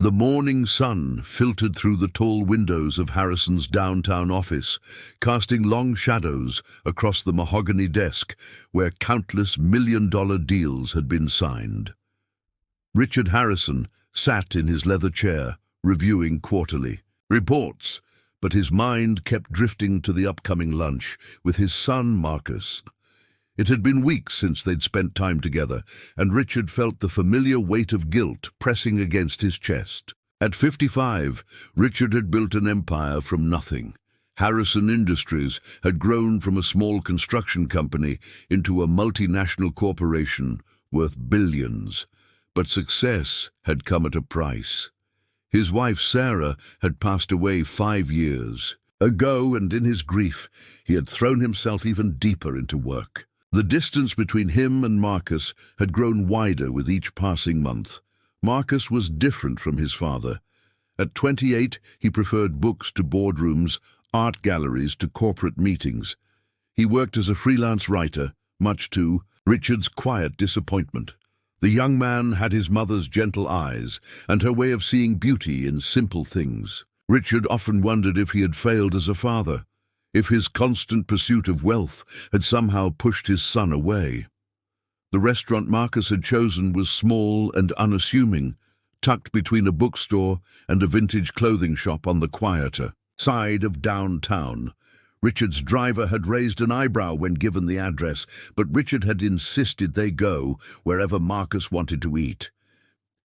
The morning sun filtered through the tall windows of Harrison's downtown office, casting long shadows across the mahogany desk where countless million-dollar deals had been signed. Richard Harrison sat in his leather chair, reviewing quarterly reports, but his mind kept drifting to the upcoming lunch with his son Marcus. It had been weeks since they'd spent time together, and Richard felt the familiar weight of guilt pressing against his chest. At 55, Richard had built an empire from nothing. Harrison Industries had grown from a small construction company into a multinational corporation worth billions. But success had come at a price. His wife Sarah had passed away 5 years ago, and in his grief he had thrown himself even deeper into work. The distance between him and Marcus had grown wider with each passing month. Marcus was different from his father. At 28, he preferred books to boardrooms, art galleries to corporate meetings. He worked as a freelance writer, much to Richard's quiet disappointment. The young man had his mother's gentle eyes and her way of seeing beauty in simple things. Richard often wondered if he had failed as a father, if his constant pursuit of wealth had somehow pushed his son away. The restaurant Marcus had chosen was small and unassuming, tucked between a bookstore and a vintage clothing shop on the quieter side of downtown. Richard's driver had raised an eyebrow when given the address, but Richard had insisted they go wherever Marcus wanted to eat.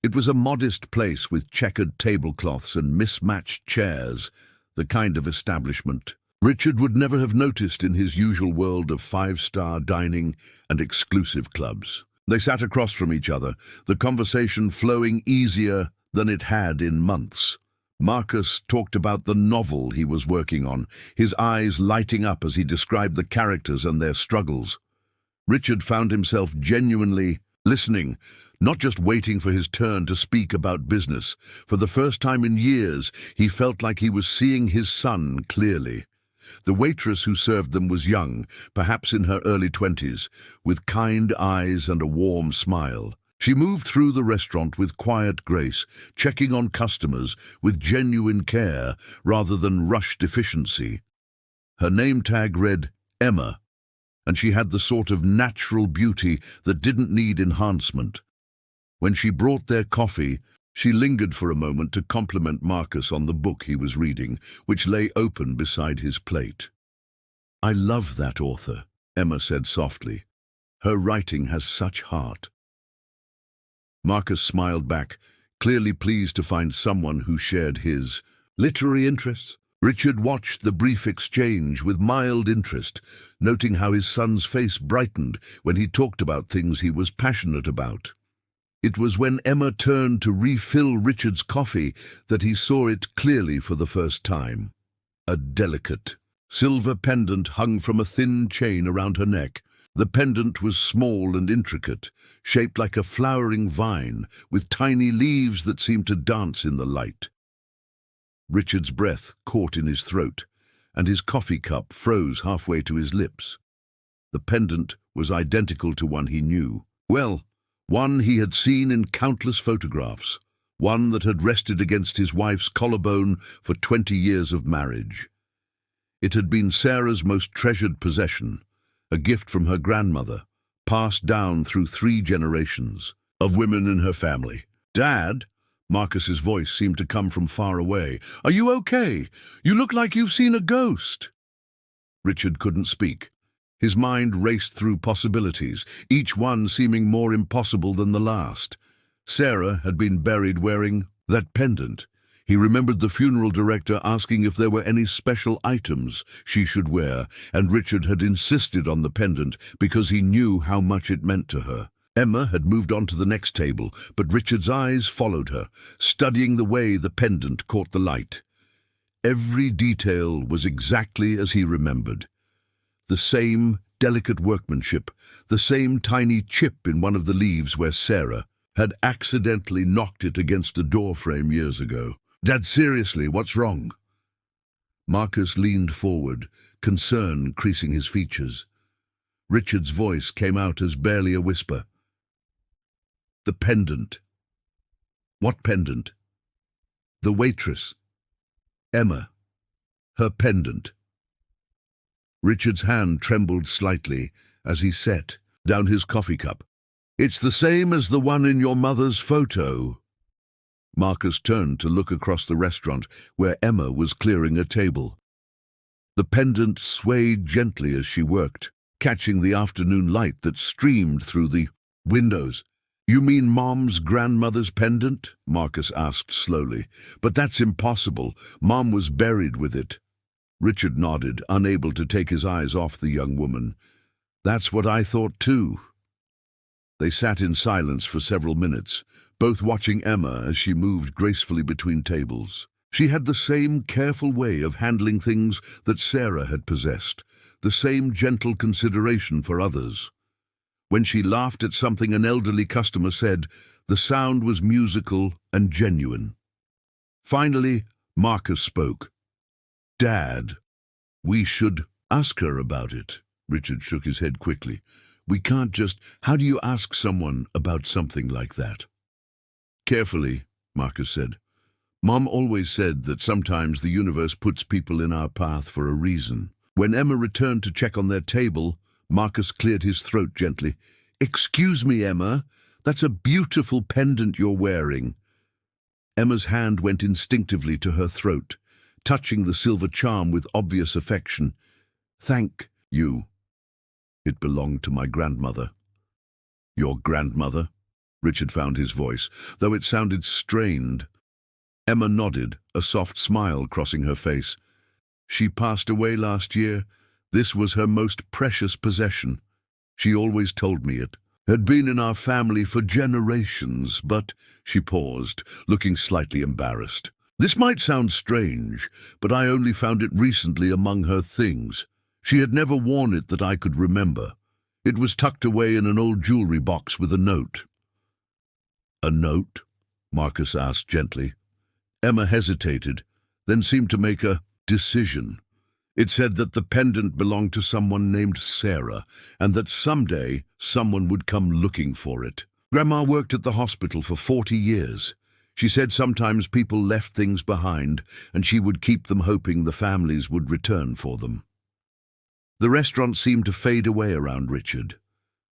It was a modest place with checkered tablecloths and mismatched chairs, the kind of establishment Richard would never have noticed in his usual world of five-star dining and exclusive clubs. They sat across from each other, the conversation flowing easier than it had in months. Marcus talked about the novel he was working on, his eyes lighting up as he described the characters and their struggles. Richard found himself genuinely listening, not just waiting for his turn to speak about business. For the first time in years, he felt like he was seeing his son clearly. The waitress who served them was young, perhaps in her early 20s, with kind eyes and a warm smile. She moved through the restaurant with quiet grace, checking on customers with genuine care rather than rushed efficiency. Her name tag read Emma, and she had the sort of natural beauty that didn't need enhancement. When she brought their coffee, she lingered for a moment to compliment Marcus on the book he was reading, which lay open beside his plate. "I love that author," Emma said softly. "Her writing has such heart." Marcus smiled back, clearly pleased to find someone who shared his literary interests. Richard watched the brief exchange with mild interest, noting how his son's face brightened when he talked about things he was passionate about. It was when Emma turned to refill Richard's coffee that he saw it clearly for the first time. A delicate silver pendant hung from a thin chain around her neck. The pendant was small and intricate, shaped like a flowering vine, with tiny leaves that seemed to dance in the light. Richard's breath caught in his throat, and his coffee cup froze halfway to his lips. The pendant was identical to one he knew. Well, one he had seen in countless photographs, one that had rested against his wife's collarbone for 20 years of marriage. It had been Sarah's most treasured possession, a gift from her grandmother, passed down through 3 generations of women in her family. "Dad?" Marcus's voice seemed to come from far away. "Are you okay? You look like you've seen a ghost." Richard couldn't speak. His mind raced through possibilities, each one seeming more impossible than the last. Sarah had been buried wearing that pendant. He remembered the funeral director asking if there were any special items she should wear, and Richard had insisted on the pendant because he knew how much it meant to her. Emma had moved on to the next table, but Richard's eyes followed her, studying the way the pendant caught the light. Every detail was exactly as he remembered. The same delicate workmanship, the same tiny chip in one of the leaves where Sarah had accidentally knocked it against a doorframe years ago. "Dad, seriously, what's wrong?" Marcus leaned forward, concern creasing his features. Richard's voice came out as barely a whisper. "The pendant." "What pendant?" The waitress. Emma. Her pendant. Richard's hand trembled slightly as he set down his coffee cup. It's the same as the one in your mother's photo. Marcus turned to look across the restaurant where Emma was clearing a table. The pendant swayed gently as she worked, catching the afternoon light that streamed through the windows. You mean Mom's grandmother's pendant? Marcus asked slowly. But that's impossible. Mom was buried with it. Richard nodded, unable to take his eyes off the young woman. That's what I thought too. They sat in silence for several minutes, both watching Emma as she moved gracefully between tables. She had the same careful way of handling things that Sarah had possessed, the same gentle consideration for others. When she laughed at something an elderly customer said, the sound was musical and genuine. Finally, Marcus spoke. Dad, we should ask her about it. Richard shook his head quickly. We can't just... How do you ask someone about something like that? Carefully, Marcus said. Mom always said that sometimes the universe puts people in our path for a reason. When Emma returned to check on their table, Marcus cleared his throat gently. Excuse me, Emma, that's a beautiful pendant you're wearing. Emma's hand went instinctively to her throat, touching the silver charm with obvious affection. Thank you. It belonged to my grandmother. Your grandmother? Richard found his voice, though it sounded strained. Emma nodded, a soft smile crossing her face. She passed away last year. This was her most precious possession. She always told me it. Had been in our family for generations, but... She paused, looking slightly embarrassed. This might sound strange, but I only found it recently among her things. She had never worn it that I could remember. It was tucked away in an old jewelry box with a note. A note? Marcus asked gently. Emma hesitated, then seemed to make a decision. It said that the pendant belonged to someone named Sarah, and that someday someone would come looking for it. Grandma worked at the hospital for 40 years. She said sometimes people left things behind, and she would keep them hoping the families would return for them. The restaurant seemed to fade away around Richard.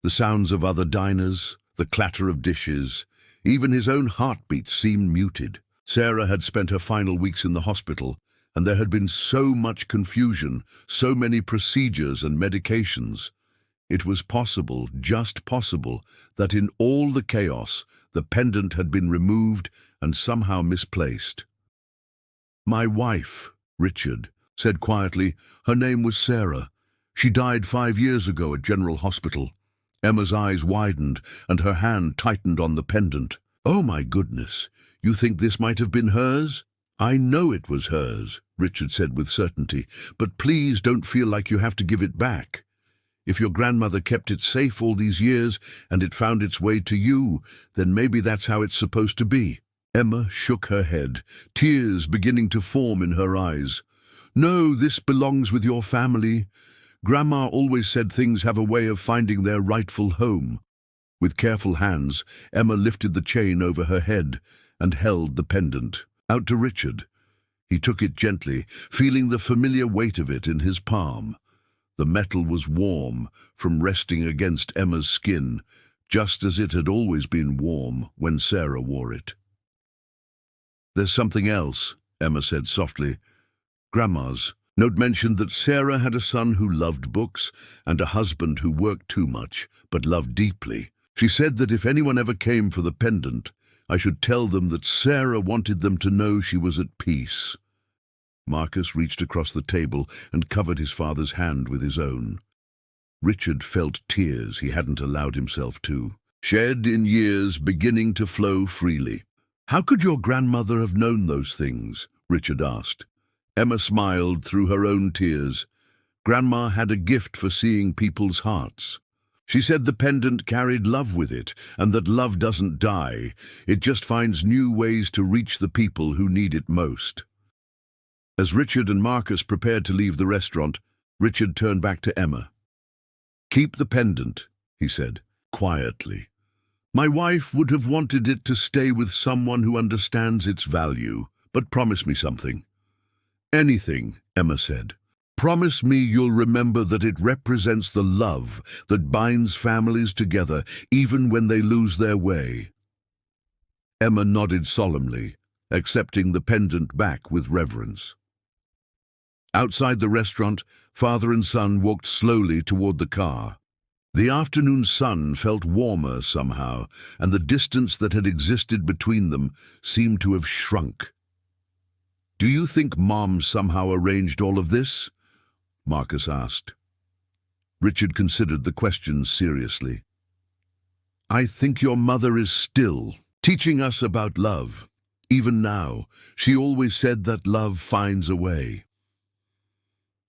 The sounds of other diners, the clatter of dishes, even his own heartbeat seemed muted. Sarah had spent her final weeks in the hospital, and there had been so much confusion, so many procedures and medications. It was possible, just possible, that in all the chaos, the pendant had been removed and somehow misplaced. My wife, Richard said quietly. Her name was Sarah. She died 5 years ago at General Hospital. Emma's eyes widened, and her hand tightened on the pendant. Oh, my goodness. You think this might have been hers? I know it was hers, Richard said with certainty, but please don't feel like you have to give it back. If your grandmother kept it safe all these years and it found its way to you, then maybe that's how it's supposed to be. Emma shook her head, tears beginning to form in her eyes. No, this belongs with your family. Grandma always said things have a way of finding their rightful home. With careful hands, Emma lifted the chain over her head and held the pendant out to Richard. He took it gently, feeling the familiar weight of it in his palm. The metal was warm from resting against Emma's skin, just as it had always been warm when Sarah wore it. There's something else, Emma said softly. Grandma's note mentioned that Sarah had a son who loved books and a husband who worked too much but loved deeply. She said that if anyone ever came for the pendant, I should tell them that Sarah wanted them to know she was at peace. Marcus reached across the table and covered his father's hand with his own. Richard felt tears he hadn't allowed himself to, shed in years beginning to flow freely. How could your grandmother have known those things? Richard asked. Emma smiled through her own tears. Grandma had a gift for seeing people's hearts. She said the pendant carried love with it, and that love doesn't die. It just finds new ways to reach the people who need it most. As Richard and Marcus prepared to leave the restaurant, Richard turned back to Emma. Keep the pendant, he said, quietly. My wife would have wanted it to stay with someone who understands its value, But promise me something. Anything, Emma said. Promise me you'll remember that it represents the love that binds families together even when they lose their way. Emma nodded solemnly, accepting the pendant back with reverence. Outside the restaurant, father and son walked slowly toward the car. The afternoon sun felt warmer somehow, and the distance that had existed between them seemed to have shrunk. "Do you think Mom somehow arranged all of this?" Marcus asked. Richard considered the question seriously. "I think your mother is still teaching us about love. Even now, she always said that love finds a way."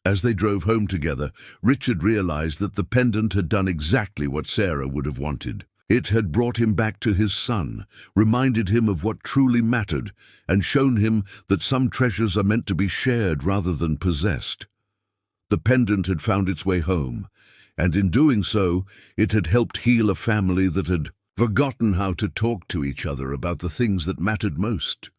As they drove home together, Richard realized that the pendant had done exactly what Sarah would have wanted. It had brought him back to his son, reminded him of what truly mattered, and shown him that some treasures are meant to be shared rather than possessed. The pendant had found its way home, and in doing so, it had helped heal a family that had forgotten how to talk to each other about the things that mattered most.